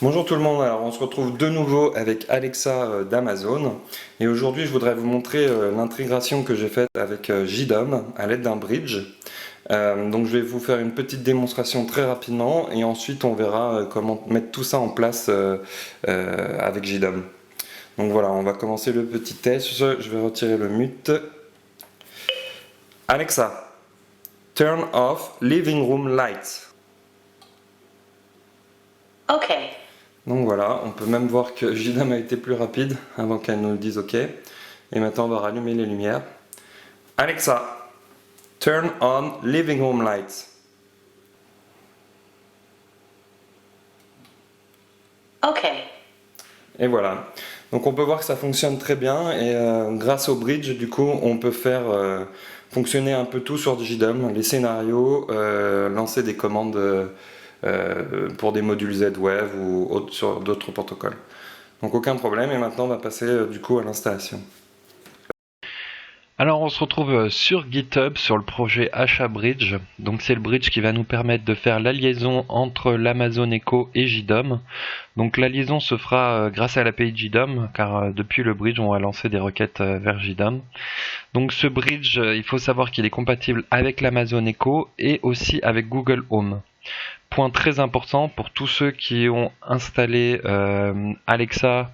Bonjour tout le monde, alors on se retrouve de nouveau avec Alexa d'Amazon et aujourd'hui je voudrais vous montrer l'intégration que j'ai faite avec JDOM à l'aide d'un bridge. Donc je vais vous faire une petite démonstration très rapidement et ensuite on verra comment mettre tout ça en place avec JDOM. Donc voilà, on va commencer le petit test, je vais retirer le mute. Alexa, turn off living room lights. OK. Donc voilà, on peut même voir que JDOM a été plus rapide avant qu'elle nous le dise OK. Et maintenant on va rallumer les lumières. Alexa, turn on living room lights. OK. Et voilà. Donc on peut voir que ça fonctionne très bien et grâce au bridge du coup on peut faire fonctionner un peu tout sur JDOM, les scénarios, lancer des commandes pour des modules Z-Wave ou sur d'autres protocoles. Donc aucun problème et maintenant on va passer du coup à l'installation. Alors on se retrouve sur GitHub sur le projet HABridge. Donc c'est le bridge qui va nous permettre de faire la liaison entre l'Amazon Echo et JDOM. Donc la liaison se fera grâce à l'API JDOM car depuis le bridge on va lancer des requêtes vers JDOM. Donc ce bridge, il faut savoir qu'il est compatible avec l'Amazon Echo et aussi avec Google Home. Point très important pour tous ceux qui ont installé Alexa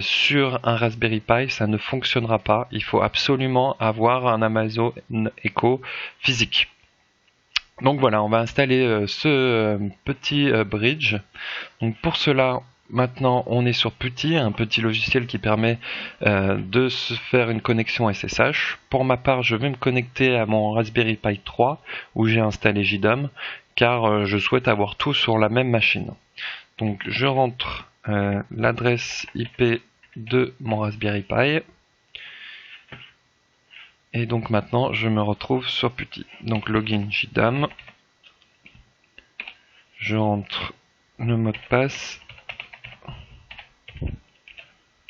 sur un Raspberry Pi, ça ne fonctionnera pas. Il faut absolument avoir un Amazon Echo physique. Donc voilà, on va installer ce petit bridge. Donc pour cela, maintenant on est sur PuTTY, un petit logiciel qui permet de se faire une connexion SSH. Pour ma part, je vais me connecter à mon Raspberry Pi 3 où j'ai installé JDOM car je souhaite avoir tout sur la même machine. Donc je rentre l'adresse IP de mon Raspberry Pi. Et donc maintenant je me retrouve sur PuTTY. Donc login JDOM. Je rentre le mot de passe.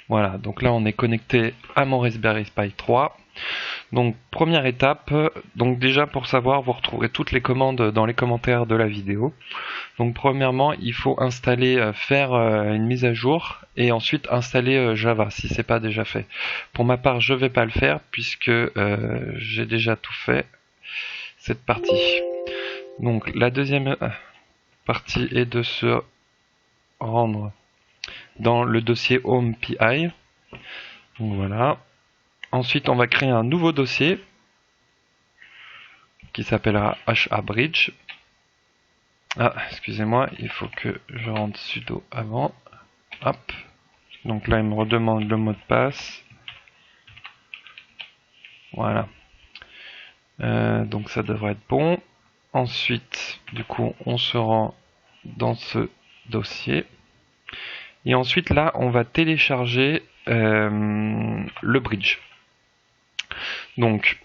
Voilà, donc là on est connecté à mon Raspberry Pi 3. Donc première étape, donc déjà pour savoir, vous retrouverez toutes les commandes dans les commentaires de la vidéo. Donc premièrement, il faut installer, faire une mise à jour et ensuite installer Java si c'est pas déjà fait. Pour ma part, je vais pas le faire puisque j'ai déjà tout fait cette partie. Donc la deuxième partie est de se rendre dans le dossier Home PI. Donc voilà. Ensuite, on va créer un nouveau dossier qui s'appellera HABridge. Ah, excusez-moi, il faut que je rentre sudo avant. Hop. Donc là, il me redemande le mot de passe. Voilà. Donc ça devrait être bon. Ensuite, du coup, on se rend dans ce dossier. Et ensuite, là, on va télécharger le bridge. Donc,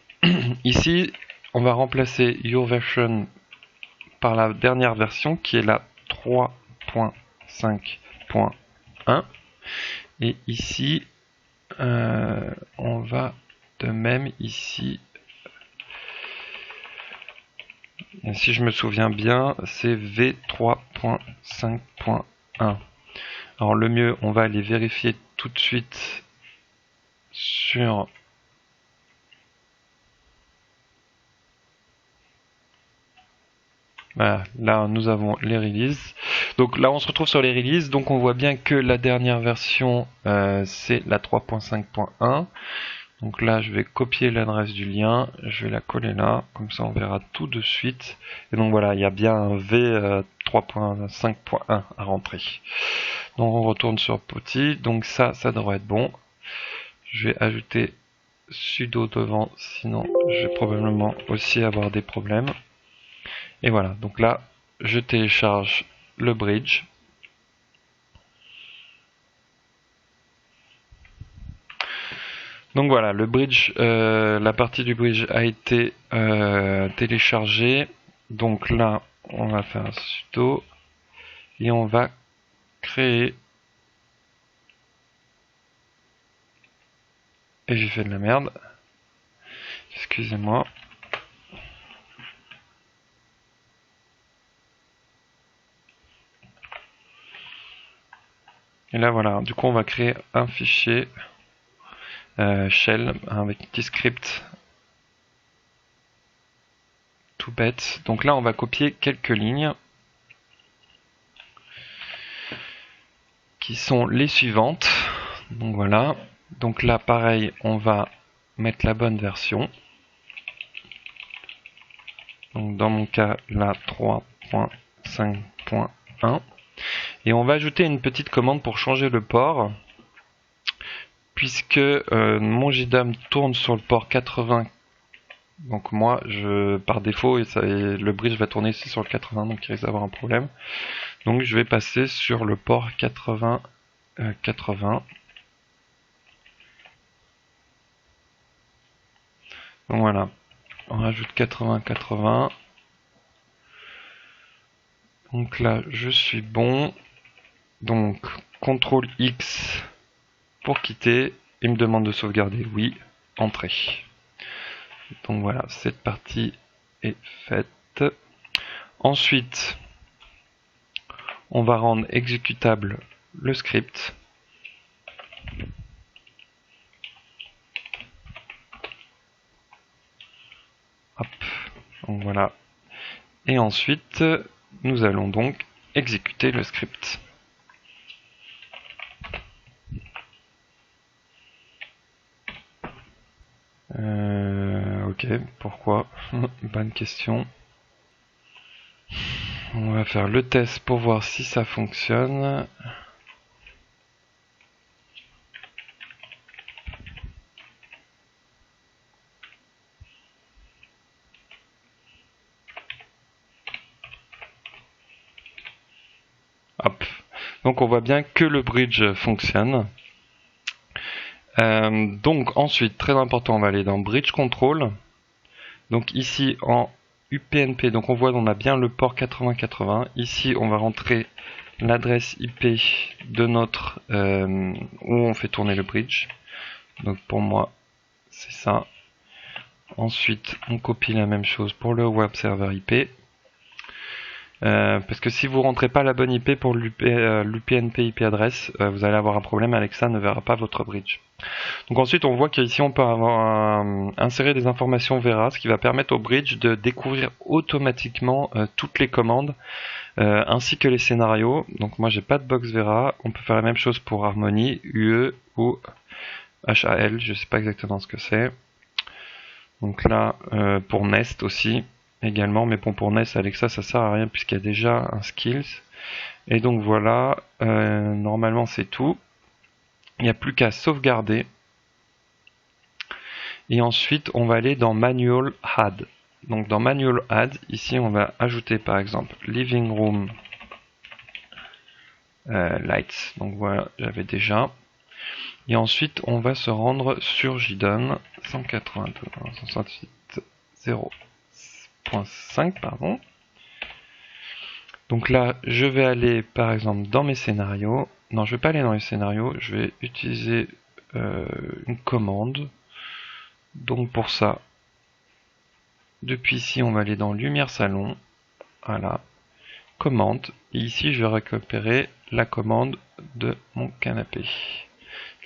ici, on va remplacer your version par la dernière version qui est la 3.5.1. Et ici, on va de même ici. Et si je me souviens bien, c'est V3.5.1. Alors le mieux, on va aller vérifier tout de suite sur voilà, là nous avons les releases. Donc là on se retrouve sur les releases, donc on voit bien que la dernière version c'est la 3.5.1. Donc là je vais copier l'adresse du lien, je vais la coller là, comme ça on verra tout de suite. Et donc voilà, il y a bien un V3.5.1 à rentrer. Donc on retourne sur PuTTY, donc ça devrait être bon. Je vais ajouter sudo devant, sinon je vais probablement aussi avoir des problèmes. Et voilà, donc là, je télécharge le bridge. Donc voilà, le bridge, la partie du bridge a été téléchargée. Donc là, on va faire un sudo et on va créer. Et j'ai fait de la merde. Excusez-moi. Et là voilà, du coup on va créer un fichier shell avec un petit script tout bête. Donc là on va copier quelques lignes qui sont les suivantes. Donc voilà, donc là pareil on va mettre la bonne version. Donc dans mon cas la 3.5.1 et on va ajouter une petite commande pour changer le port puisque mon JDOM tourne sur le port 80. Donc moi par défaut le bridge va tourner ici sur le 80, donc il risque d'avoir un problème. Donc je vais passer sur le port 80. Donc voilà, on rajoute 80. Donc là je suis bon. Donc CTRL X pour quitter. Il me demande de sauvegarder, oui, entrée. Donc voilà, cette partie est faite. Ensuite, on va rendre exécutable le script. Hop, donc voilà. Et ensuite, nous allons donc exécuter le script. Ok, pourquoi? Bonne question. On va faire le test pour voir si ça fonctionne. Hop. Donc on voit bien que le bridge fonctionne. Donc ensuite, très important, on va aller dans Bridge Control. Donc ici en UPnP, donc on voit qu'on a bien le port 8080. Ici on va rentrer l'adresse IP de notre où on fait tourner le bridge. Donc pour moi c'est ça. Ensuite on copie la même chose pour le web server IP. Parce que si vous rentrez pas la bonne IP pour l'UPnP IP adresse, vous allez avoir un problème, Alexa ne verra pas votre bridge. Donc ensuite on voit qu'ici on peut insérer des informations Vera, ce qui va permettre au bridge de découvrir automatiquement toutes les commandes ainsi que les scénarios. Donc moi j'ai pas de box Vera, on peut faire la même chose pour Harmony, UE ou HAL, je sais pas exactement ce que c'est. Donc là pour Nest aussi également, mais bon pour Nest Alexa ça sert à rien puisqu'il y a déjà un skills. Et donc voilà, normalement c'est tout. Il n'y a plus qu'à sauvegarder. Et ensuite, on va aller dans Manual Add. Donc dans Manual Add, ici, on va ajouter par exemple Living Room Lights. Donc voilà, j'avais déjà. Et ensuite, on va se rendre sur JDOM 192.168.0.5, pardon. Donc là, je vais aller par exemple dans mes scénarios. Non, je vais pas aller dans les scénarios, je vais utiliser une commande. Donc pour ça, depuis ici, on va aller dans Lumière Salon. Voilà, commande. Et ici, je vais récupérer la commande de mon canapé.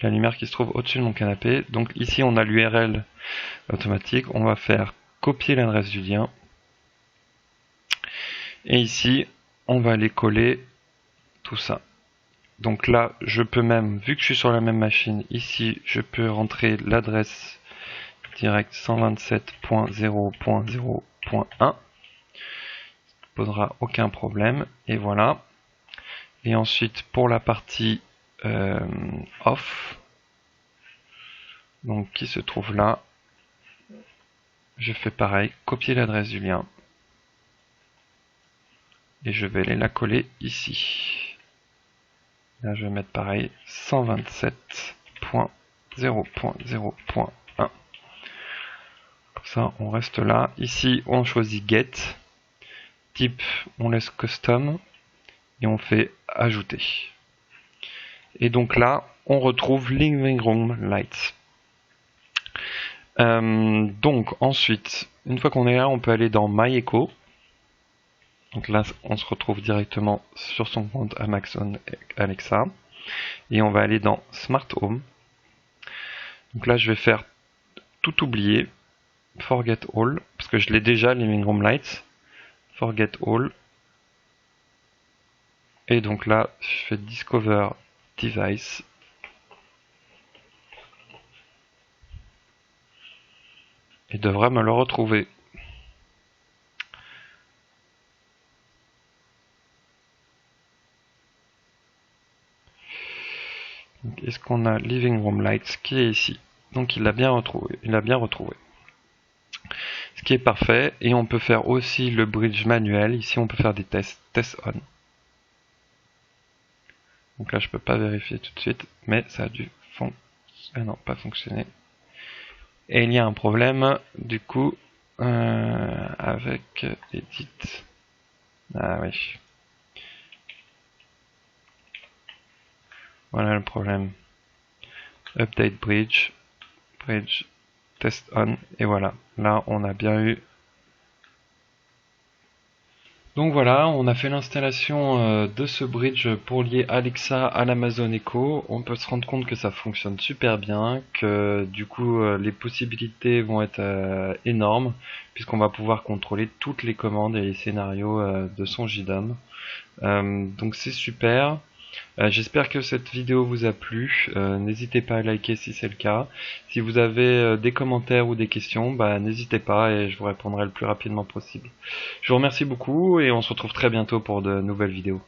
La lumière qui se trouve au-dessus de mon canapé. Donc ici, on a l'URL automatique. On va faire copier l'adresse du lien. Et ici, on va aller coller tout ça. Donc là, je peux même, vu que je suis sur la même machine, ici, je peux rentrer l'adresse direct 127.0.0.1. Posera aucun problème. Et voilà. Et ensuite, pour la partie off, donc qui se trouve là, je fais pareil, copier l'adresse du lien. Et je vais aller la coller ici. Là, je vais mettre pareil 127.0.0.1. Comme ça, on reste là. Ici, on choisit Get. Type, on laisse Custom. Et on fait Ajouter. Et donc là, on retrouve Living Room Lights. Donc ensuite, une fois qu'on est là, on peut aller dans My Echo. Donc là, on se retrouve directement sur son compte Amazon Alexa. et on va aller dans Smart Home. Donc là je vais faire tout oublier, Forget All, parce que je l'ai déjà, Living Room Lights, Forget All. Et donc là je fais Discover Device. Il devrait me le retrouver. Est-ce qu'on a Living Room Lights qui est ici? Donc il l'a bien retrouvé. Ce qui est parfait. Et on peut faire aussi le bridge manuel. Ici on peut faire des tests. Test on. Donc là je peux pas vérifier tout de suite. Mais ça a dû pas fonctionner. Et il y a un problème du coup avec Edit. Ah oui. Voilà le problème. Update bridge. Bridge. Test on. Et voilà. Là on a bien eu. Donc voilà, on a fait l'installation de ce bridge pour lier Alexa à l'Amazon Echo. On peut se rendre compte que ça fonctionne super bien, que du coup les possibilités vont être énormes, puisqu'on va pouvoir contrôler toutes les commandes et les scénarios de son JDOM. Donc c'est super. J'espère que cette vidéo vous a plu. N'hésitez pas à liker si c'est le cas. Si vous avez des commentaires ou des questions, n'hésitez pas et je vous répondrai le plus rapidement possible. Je vous remercie beaucoup et on se retrouve très bientôt pour de nouvelles vidéos.